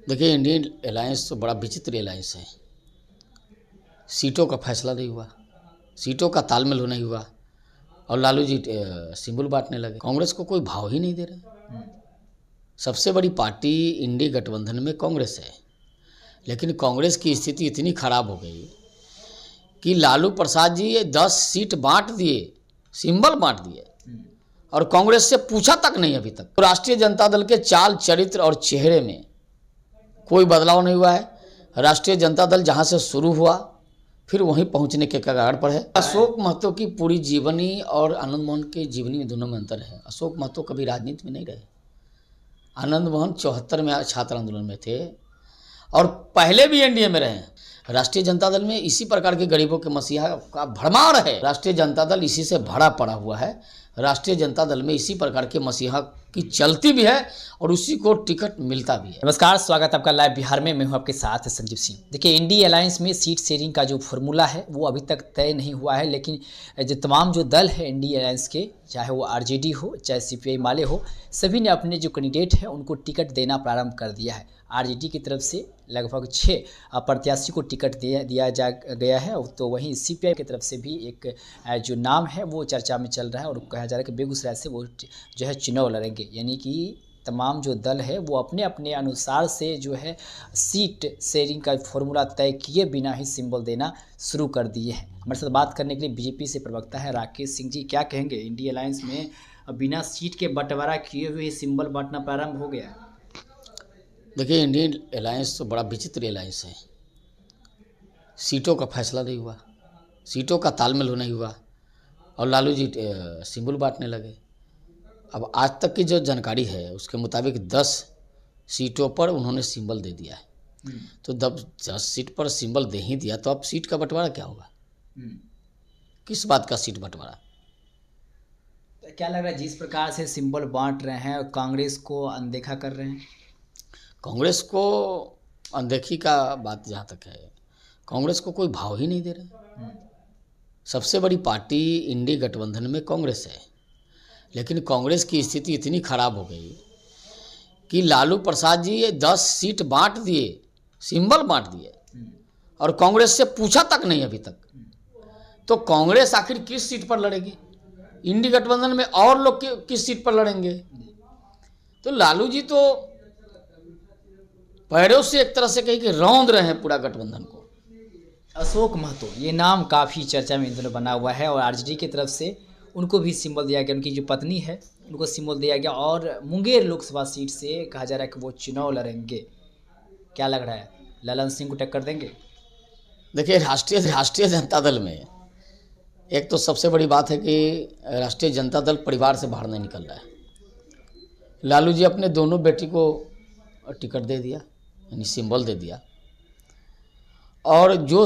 देखिए, Indian alliance तो बड़ा विचित्र अलायंस है। सीटों का फैसला नहीं हुआ, सीटों का तालमेल नहीं हुआ और लालू जी सिंबल बांटने लगे। कांग्रेस को कोई भाव ही नहीं दे रहे। सबसे बड़ी पार्टी इंडी गठबंधन में कांग्रेस है, लेकिन कांग्रेस की स्थिति इतनी खराब हो गई कि लालू प्रसाद जी 10 सीट बांट दिए, सिंबल बांट दिए और कांग्रेस से पूछा तक नहीं अभी तक। तो राष्ट्रीय जनता दल के चाल, चरित्र और चेहरे में कोई बदलाव नहीं हुआ है। राष्ट्रीय जनता दल जहां से शुरू हुआ फिर वहीं पहुंचने के कगार पर है। अशोक महतो की पूरी जीवनी और आनंद मोहन की जीवनी में दोनों में अंतर है। अशोक महतो कभी राजनीति में नहीं रहे। आनंद मोहन 74 में छात्र आंदोलन में थे और पहले भी एनडीए में रहे। राष्ट्रीय जनता दल में इसी प्रकार के गरीबों के मसीहा का भरमार है। राष्ट्रीय जनता दल इसी से भरा पड़ा हुआ है। राष्ट्रीय जनता दल में इसी प्रकार के मसीहा की चलती भी है और उसी को टिकट मिलता भी है। नमस्कार, स्वागत है आपका लाइव बिहार में। मैं हूं आपके साथ संजीव सिंह। देखिए, इंडी अलायंस में सीट शेयरिंग का जो फॉर्मूला है वो अभी तक तय नहीं हुआ है, लेकिन जो तमाम जो दल है इंडी अलायंस के, चाहे वो आरजेडी हो चाहे सीपीआई माले हो, सभी ने अपने जो कैंडिडेट है उनको टिकट देना प्रारंभ कर दिया है। आरजेडी की तरफ से लगभग 6 प्रत्याशी को टिकट दिया जा गया है, तो वहीं सीपीआई की तरफ से भी एक जो नाम है वो चर्चा में चल रहा है और कहा जा रहा है कि बेगूसराय से वो जो है चुनाव लड़ेंगे। यानी कि तमाम जो दल है वो अपने अपने अनुसार से जो है सीट शेयरिंग का फॉर्मूला तय किए बिना ही सिंबल देना शुरू कर दिए हैं। हमारे साथ बात करने के लिए बीजेपी से प्रवक्ता है राकेश सिंह जी। क्या कहेंगे, इंडिया अलायंस में बिना सीट के बंटवारा किए हुए सिंबल बांटना प्रारंभ हो गया? देखिए, इंडियन अलायंस तो बड़ा विचित्र अलायंस है। सीटों का फैसला नहीं हुआ, सीटों का तालमेल नहीं हुआ और लालू जी सिंबल बांटने लगे। अब आज तक की जो जानकारी है उसके मुताबिक 10 सीटों पर उन्होंने सिंबल दे दिया है। तो जब 10 सीट पर सिंबल दे ही दिया तो अब सीट का बंटवारा क्या होगा? किस बात का सीट बंटवारा? तो क्या लग रहा है, जिस प्रकार से सिंबल बांट रहे हैं कांग्रेस को अनदेखा कर रहे हैं? कांग्रेस को अनदेखी का बात जहाँ तक है, कांग्रेस को कोई भाव ही नहीं दे रहे। सबसे बड़ी पार्टी इंडी गठबंधन में कांग्रेस है, लेकिन कांग्रेस की स्थिति इतनी खराब हो गई कि लालू प्रसाद जी 10 सीट बांट दिए, सिंबल बांट दिए और कांग्रेस से पूछा तक नहीं अभी तक। तो कांग्रेस आखिर किस सीट पर लड़ेगी? इंडी गठबंधन में और लोग किस सीट पर लड़ेंगे? तो लालू जी तो पैरों से एक तरह से कहीं कि रौंद रहे हैं पूरा गठबंधन को। अशोक महतो, ये नाम काफ़ी चर्चा में इन दिनों बना हुआ है और आरजेडी की तरफ से उनको भी सिंबल दिया गया। उनकी जो पत्नी है उनको सिंबल दिया गया और मुंगेर लोकसभा सीट से कहा जा रहा है कि वो चुनाव लड़ेंगे। क्या लग रहा है, ललन सिंह को टक्कर देंगे? देखिए, राष्ट्रीय जनता दल में एक तो सबसे बड़ी बात है कि राष्ट्रीय जनता दल परिवार से बाहर नहीं निकल रहा है। लालू जी अपने दोनों बेटी को टिकट दे दिया, यानी सिंबल दे दिया, और जो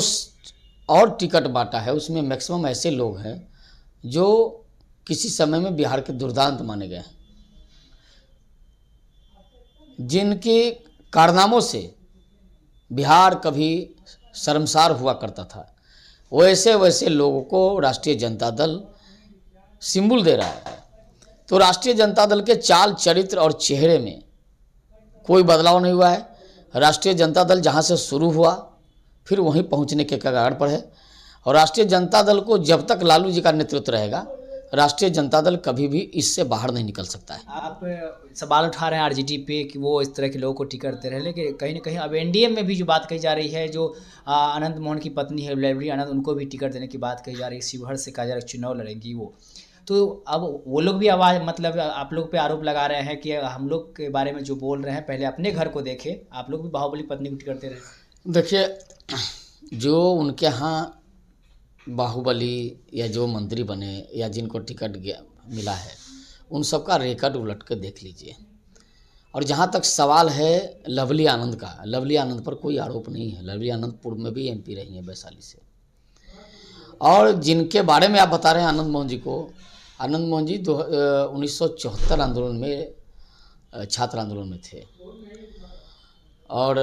और टिकट बांटा है उसमें मैक्सिमम ऐसे लोग हैं जो किसी समय में बिहार के दुर्दांत माने गए हैं, जिनके कारनामों से बिहार कभी शर्मसार हुआ करता था। वैसे लोगों को राष्ट्रीय जनता दल सिंबल दे रहा है। तो राष्ट्रीय जनता दल के चाल, चरित्र और चेहरे में कोई बदलाव नहीं हुआ है। राष्ट्रीय जनता दल जहां से शुरू हुआ फिर वहीं पहुंचने के कगार पर है और राष्ट्रीय जनता दल को जब तक लालू जी का नेतृत्व रहेगा, राष्ट्रीय जनता दल कभी भी इससे बाहर नहीं निकल सकता है। आप सवाल उठा रहे हैं आरजेडी पे कि वो इस तरह के लोगों को टिकट दे रहे हैं, लेकिन कहीं ना कहीं अब एनडीए में भी जो बात कही जा रही है, जो आनंद मोहन की पत्नी है लवली आनंद, उनको भी टिकट देने की बात कही जा रही है। शिवहर से कहा जा रहा है चुनाव लड़ेंगी वो। तो अब वो लोग भी आवाज़, मतलब आप लोग पे आरोप लगा रहे हैं कि हम लोग के बारे में जो बोल रहे हैं पहले अपने घर को देखें, आप लोग भी बाहुबली पत्नी को टिकट दे रहे हैं। देखिए, जो उनके यहाँ बाहुबली या जो मंत्री बने या जिनको टिकट मिला है उन सब का रिकॉर्ड उलट कर देख लीजिए। और जहाँ तक सवाल है लवली आनंद का, लवली आनंद पर कोई आरोप नहीं है। लवली आनंद पूर्व में भी एमपी रही हैं वैशाली से। और जिनके बारे में आप बता रहे हैं आनंद मोहन जी को, आनंद मोहन जी 1974 आंदोलन में छात्र आंदोलन में थे और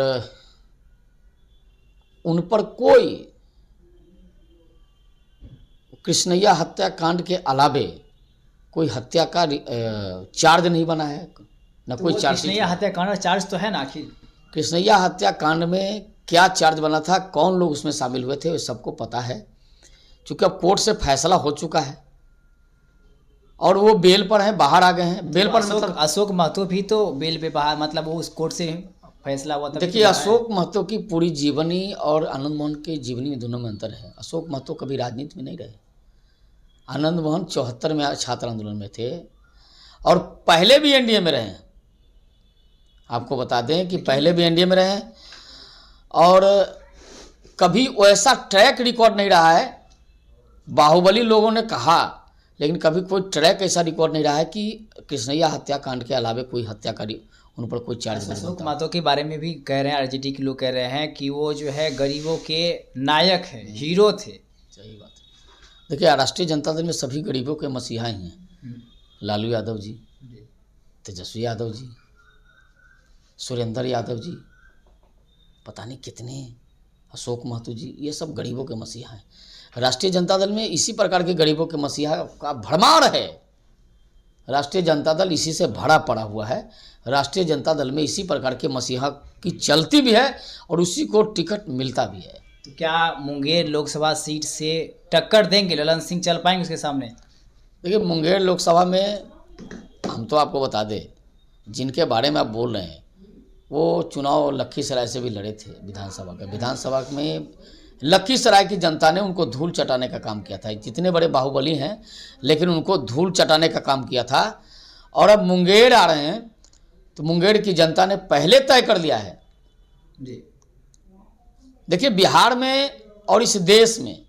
उन पर कोई कृष्णैया हत्याकांड के अलावे कोई हत्या का चार्ज नहीं बना है, न कोई चार्ज। कृष्णैया हत्याकांड चार्ज तो है ना आखिर? कृष्णैया हत्याकांड में क्या चार्ज बना था, कौन लोग उसमें शामिल हुए थे, वो सबको पता है। क्योंकि अब कोर्ट से फैसला हो चुका है और वो बेल पर हैं, बाहर आ गए हैं। बेल पर मतलब अशोक महतो भी तो बेल पे बाहर, मतलब वो उस कोर्ट से फैसला हुआ था। देखिए, अशोक महतो की पूरी जीवनी और आनंद मोहन की जीवनी में दोनों में अंतर है। अशोक महतो कभी राजनीति में नहीं रहे। आनंद मोहन 74 में छात्र आंदोलन में थे और पहले भी एनडीए में रहे। आपको बता दें कि पहले भी एनडीए में रहे और कभी वैसा ट्रैक रिकॉर्ड नहीं रहा है। बाहुबली लोगों ने कहा, लेकिन कभी कोई ट्रैक ऐसा रिकॉर्ड नहीं रहा है कि कृष्णैया हत्याकांड के अलावा कोई हत्याकारी उन पर कोई चार्ज नहीं अशोक बनता। महतो के बारे में भी कह रहे हैं, आरजेडी के लोग कह रहे हैं कि वो जो है गरीबों के नायक हैं, हीरो थे। सही बात है। देखिए, राष्ट्रीय जनता दल में सभी गरीबों के मसीहा ही हैं। लालू यादव जी, तेजस्वी यादव जी, सुरेंद्र यादव जी, पता नहीं कितने, अशोक महतो जी, ये सब गरीबों के मसीहा हैं। राष्ट्रीय जनता दल में इसी प्रकार के गरीबों के मसीहा का भरमार है। राष्ट्रीय जनता दल इसी से भरा पड़ा हुआ है। राष्ट्रीय जनता दल में इसी प्रकार के मसीहा की चलती भी है और उसी को टिकट मिलता भी है। तो क्या मुंगेर लोकसभा सीट से टक्कर देंगे, ललन सिंह चल पाएंगे उसके सामने? देखिए, मुंगेर लोकसभा में हम तो आपको बता दें, जिनके बारे में आप बोल रहे हैं वो चुनाव लखीसराय से भी लड़े थे विधानसभा का। विधानसभा में लखीसराय की जनता ने उनको धूल चटाने का काम किया था। जितने बड़े बाहुबली हैं, लेकिन उनको धूल चटाने का काम किया था। और अब मुंगेर आ रहे हैं तो मुंगेर की जनता ने पहले तय कर लिया है जी। देखिए, बिहार में और इस देश में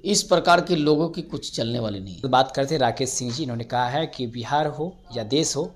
इस प्रकार के लोगों की कुछ चलने वाली नहीं है। तो बात करते हैं राकेश सिंह जी, इन्होंने कहा है कि बिहार हो या देश हो,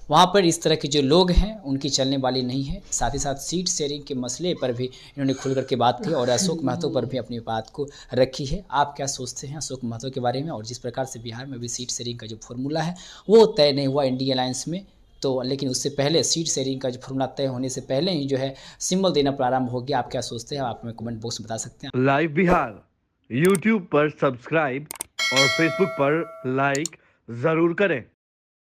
वहाँ पर इस तरह के जो लोग हैं उनकी चलने वाली नहीं है। साथ ही साथ सीट शेयरिंग के मसले पर भी इन्होंने खुल करके बात की और अशोक महतो पर भी अपनी बात को रखी है। आप क्या सोचते हैं अशोक महतो के बारे में? और जिस प्रकार से बिहार में भी सीट शेयरिंग का जो फॉर्मूला है वो तय नहीं हुआ इंडिया अलायंस में, तो लेकिन उससे पहले सीट शेयरिंग का जो फॉर्मूला तय होने से पहले ही जो है सिंबल देना प्रारंभ हो गया। आप क्या सोचते हैं? आप हमें कमेंट बॉक्स में बता सकते हैं। लाइव बिहार यूट्यूब पर सब्सक्राइब और फेसबुक पर लाइक जरूर करें।